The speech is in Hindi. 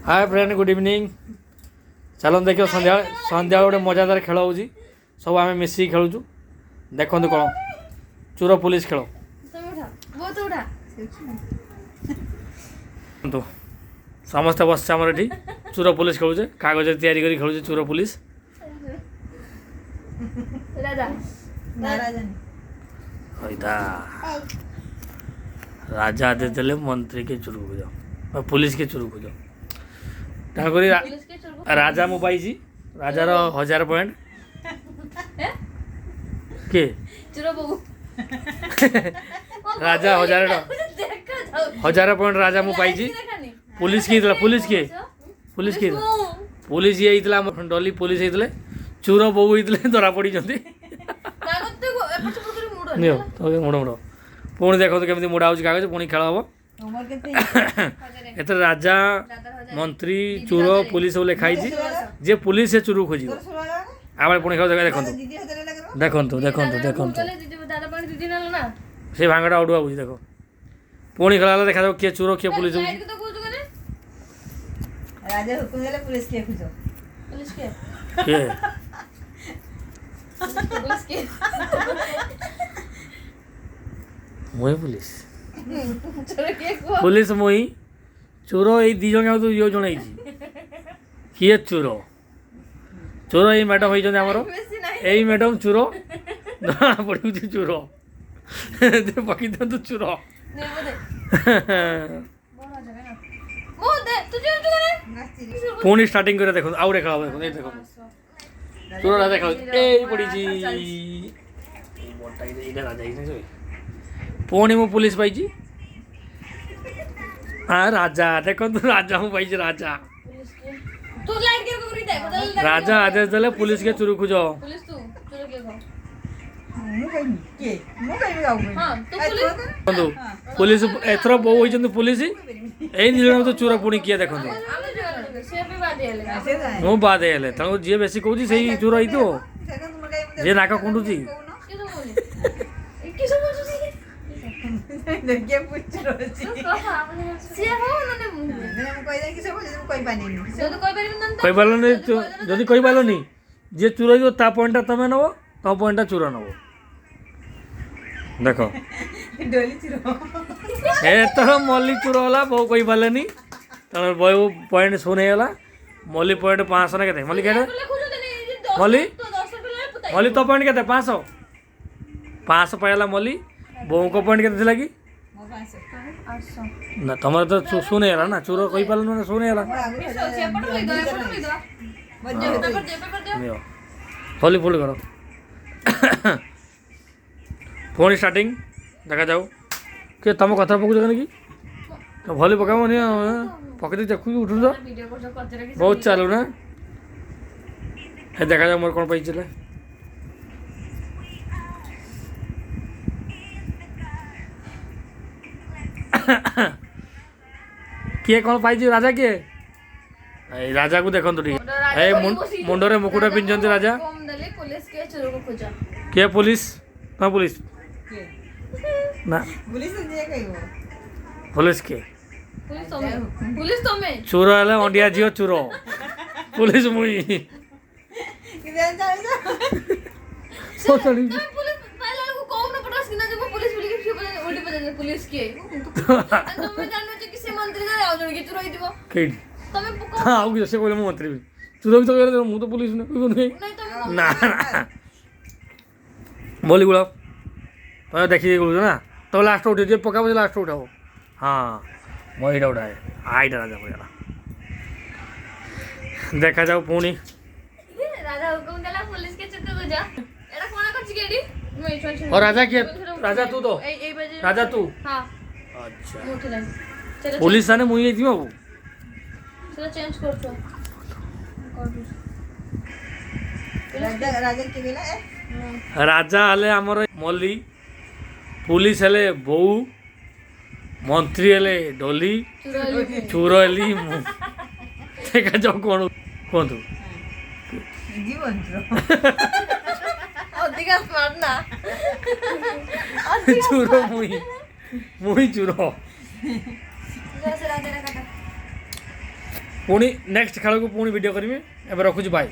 Hi friend good evening. चलो देखियो संध्या संध्या गोटे मजादार खेल हो सब आम मिसिक खेलुचु। देखो कौन चोर पुलिस खेल तो समस्ते बस आमर ये चोर पुलिस खेलुचे कागज तैयारी करी खेलुचे चोर पुलिस। राजा देते मंत्री के चोर को जाओ पुलिस के चोर को जाओ राजा मु पाई राजार 1000 पॉइंट के राजा 1000 पॉइंट राजा मु पाई पुलिस की पुलिस के पुलिस की पुलिस ये डली पुलिस होते चोर बो होते धरा पड़ी मुड़ मुड़ पुणी देखो केमी मुड़ा हो कागज पुणी खेल हम एत राजा मंत्री चोर पुलिस सब लिखाई जे पुलिस से चोर खोज आम पुणी खेल देखो देखो देखो देखो से भांगटा उड़ुआ बुझी देख पुणी खेल देखा जाओ किए चोर किए पुलिस मुई पुलिस पुलिस मुई चोर ये दी जन तो यो जन किए चोर चोर ये मैडम होमर यही मैडम चोर जना पड़ चोर पकई दिखाँ चोर पुणी स्टार्टिंग कर देखो आउ देखा देखो चोर देखा पड़ी पुणी मु पुलिस पाई हाँ राजा देखो राजा मु पाई राजा राजा आदेश देले पुलिस के चोर खोज पुलिस एथर बो होती पुलिस यही जन तो चोर पुणी किए देखो मु बाद हेले तेणु जी बेसी कौन से चोर ही जी नाक कुंडुची जदि कही पारनी जी चोर ता पॉइंटा तुम नब तुम पॉइंटा चोर नब देख एथर मल्ली चोर है बहु कही पारे तेनाली बहु पॉइंट 0 होगा मल्ली पॉइंट 500 ना के मल्ली के मल्ली मल्ली तो पॉइंट के 500 पाइला मल्ली बहु को पॉइंट के कि ना तुम तो 0 है ना चोर कही पार ना 0 है फली फुल करो पुणी स्टार्टिंग देखा जाऊ कि तुम कथा पकाच कि भली पकाब पकई देखु उठु बहुत चालू ना देखा जाऊ मोर कौन पाई किए कौन पाई राजा किए राजा को देखो मुंडरे मुकुटा पिंधते राजा किए पुलिस तुम पुलिस ना पुलिस के चोर है अंडिया झील चोर पुलिस मुई पुलिस के मंत्री चोर भी तो मुझे पुलिस ना बोली गुड़ा तुम देखिए ना तो लास्ट उठे पका लास्ट उठाओ हाँ मैं यहाँ उठाए आईटा राजा पड़ा देखा जाओ पुणी और राजा किए राजा तू तो राजा तू अच्छा पुलिस आने मुई बाबू चेंज कर राजा हेले आमर मल्ली पुलिस हेले बो मंत्री हेले डली चोर हेली देखा जाओ कौन कहतु चोर मुई चोर पुणी नेक्स्ट खेल को पुणी वीडियो करमी एवं रखुଛି बाय।